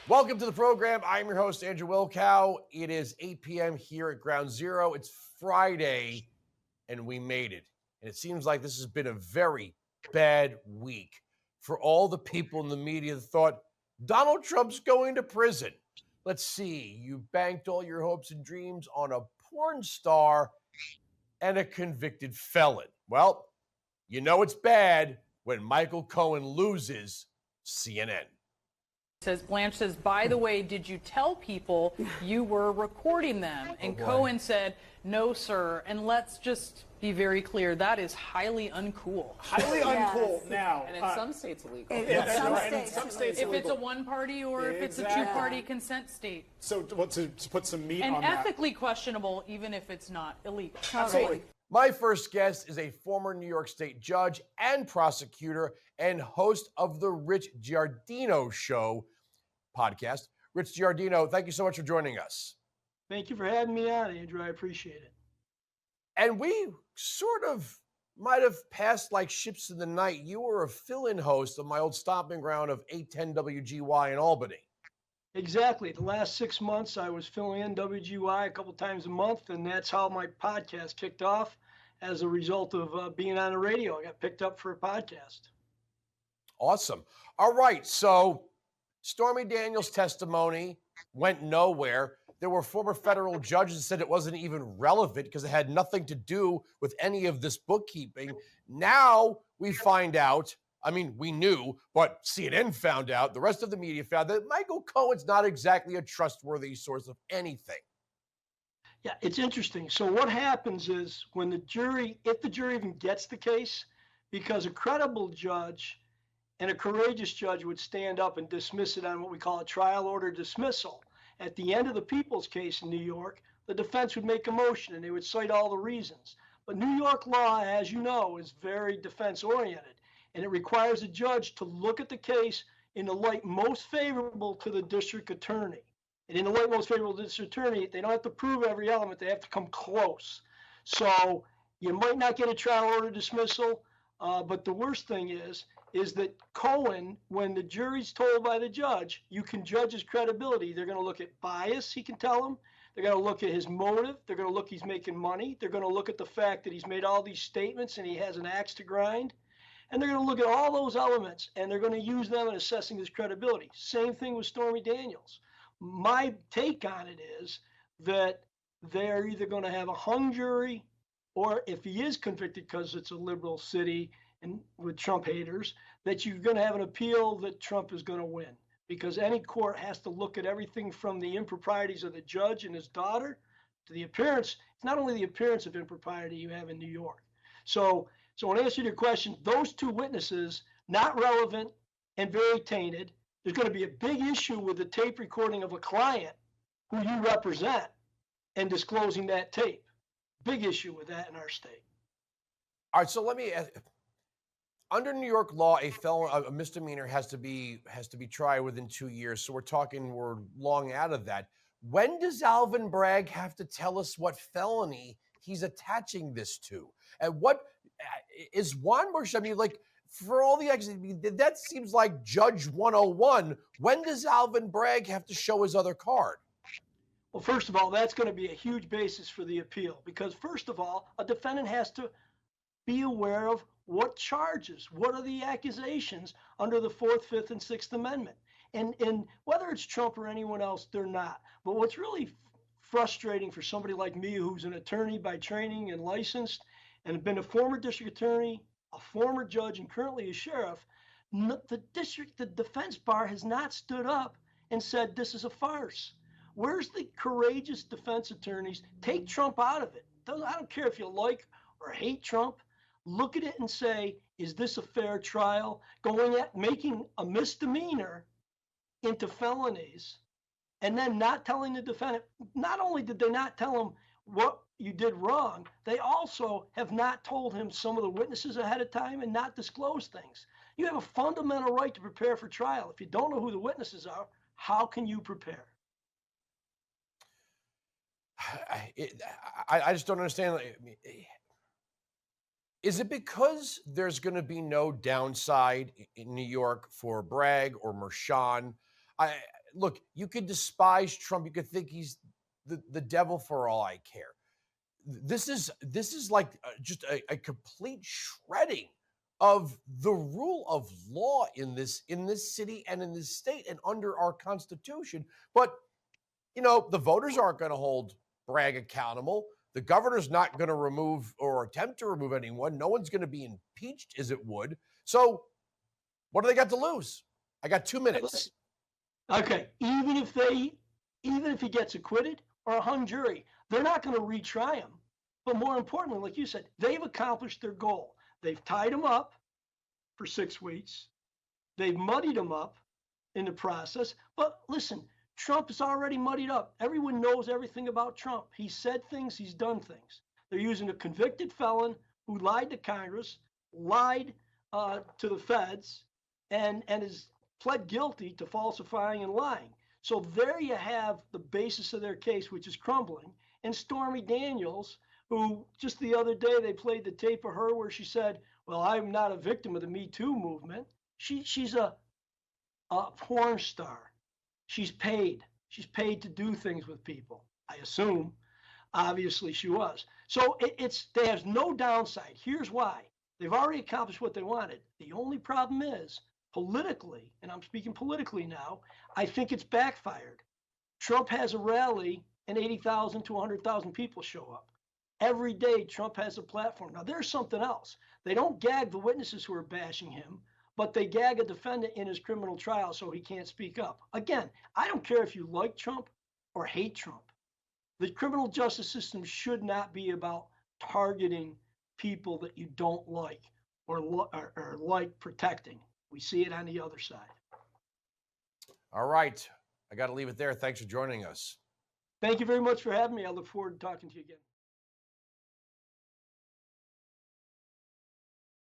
Welcome to the program. I'm your host, Andrew Wilkow. It is 8 p.m. here at Ground Zero. It's Friday, and we made it. And it seems like this has been a very bad week for all the people in the media that thought Donald Trump's going to prison. Let's see. You banked all your hopes and dreams on a porn star and a convicted felon. Well, you know it's bad when Michael Cohen loses CNN. Blanche says, by the way, did you tell people you were recording them? And Cohen said, no, sir. And let's just be very clear, that is highly uncool. Highly uncool now. And in some states illegal. In some states If illegal. it's a one-party or if it's a two-party consent state. So to put some meat And on that. ethically questionable, even if it's not illegal. Absolutely. My first guest is a former New York State judge and prosecutor and host of the Rich Giardino Show podcast. Rich Giardino, thank you so much for joining us. Thank you for having me on, Andrew. I appreciate it. And we sort of might have passed like ships in the night. You were a fill-in host of my old stomping ground of 810 WGY in Albany. Exactly. The last 6 months, I was filling in WGY a couple times a month, and that's how my podcast kicked off as a result of being on the radio. I got picked up for a podcast. Awesome. All right. So Stormy Daniels' testimony went nowhere. There were former federal judges that said it wasn't even relevant because it had nothing to do with any of this bookkeeping. Now we find out, I mean, we knew, but CNN found out, the rest of the media found that Michael Cohen's not exactly a trustworthy source of anything. Yeah, it's interesting. So what happens is when the jury, if the jury even gets the case, because a credible judge and a courageous judge would stand up and dismiss it on what we call a trial order dismissal. At the end of the People's case in New York, the defense would make a motion and they would cite all the reasons. But New York law, as you know, is very defense oriented, and it requires a judge to look at the case in the light most favorable to the district attorney. And in the light most favorable to the district attorney, they don't have to prove every element, they have to come close. So you might not get a trial order dismissal, but the worst thing is that Cohen, when the jury's told by the judge, you can judge his credibility. They're going to look at bias, he can tell them. They're going to look at his motive. They're going to look he's making money. They're going to look at the fact that he's made all these statements and he has an axe to grind. And they're going to look at all those elements and they're going to use them in assessing his credibility. Same thing with Stormy Daniels. My take on it is that they're either going to have a hung jury, or if he is convicted because it's a liberal city and with Trump haters, that you're going to have an appeal that Trump is going to win, because any court has to look at everything from the improprieties of the judge and his daughter to the appearance. It's not only the appearance of impropriety you have in New York. So in answer to your question, those two witnesses, not relevant and very tainted. There's going to be a big issue with the tape recording of a client who you represent and disclosing that tape. Big issue with that in our state. All right, so let me ask, under New York law, a misdemeanor has to be tried within 2 years. So we're long out of that. When does Alvin Bragg have to tell us what felony he's attaching this to? And what is Juan Bush? I mean, like, for all the that seems like Judge 101. When does Alvin Bragg have to show his other card? Well, first of all, that's going to be a huge basis for the appeal, because first of all, a defendant has to be aware of what charges, what are the accusations under the 4th, 5th, and 6th Amendment. And whether it's Trump or anyone else, they're not. But what's really frustrating for somebody like me, who's an attorney by training and licensed, and have been a former district attorney, a former judge, and currently a sheriff, the defense bar has not stood up and said this is a farce. Where's the courageous defense attorneys? Take Trump out of it. I don't care if you like or hate Trump. Look at it and say, is this a fair trial? Going at making a misdemeanor into felonies and then not telling the defendant. Not only did they not tell him what you did wrong, they also have not told him some of the witnesses ahead of time and not disclosed things. You have a fundamental right to prepare for trial. If you don't know who the witnesses are, how can you prepare? I just don't understand. Is it because there's going to be no downside in New York for Bragg or Mershon? look, you could despise Trump. You could think he's the devil for all I care. This is like just a complete shredding of the rule of law in this city and in this state and under our Constitution. But the voters aren't going to hold Bragg accountable. The governor's not going to remove or attempt to remove anyone. No one's going to be impeached as it would. So what do they got to lose? I got 2 minutes. Okay. Even if he gets acquitted or a hung jury, they're not going to retry him. But more importantly, like you said, they've accomplished their goal. They've tied him up for 6 weeks. They've muddied him up in the process. But listen, Trump is already muddied up. Everyone knows everything about Trump. He's said things, he's done things. They're using a convicted felon who lied to Congress, lied to the feds, and has pled guilty to falsifying and lying. So there you have the basis of their case, which is crumbling. And Stormy Daniels, who just the other day they played the tape of her where she said, well, I'm not a victim of the Me Too movement. She's a porn star. She's paid. She's paid to do things with people, I assume. Obviously, she was. So there's no downside. Here's why. They've already accomplished what they wanted. The only problem is, politically, and I'm speaking politically now, I think it's backfired. Trump has a rally and 80,000 to 100,000 people show up. Every day, Trump has a platform. Now, there's something else. They don't gag the witnesses who are bashing him, but they gag a defendant in his criminal trial so he can't speak up. Again, I don't care if you like Trump or hate Trump. The criminal justice system should not be about targeting people that you don't like or like protecting. We see it on the other side. All right. I got to leave it there. Thanks for joining us. Thank you very much for having me. I look forward to talking to you again.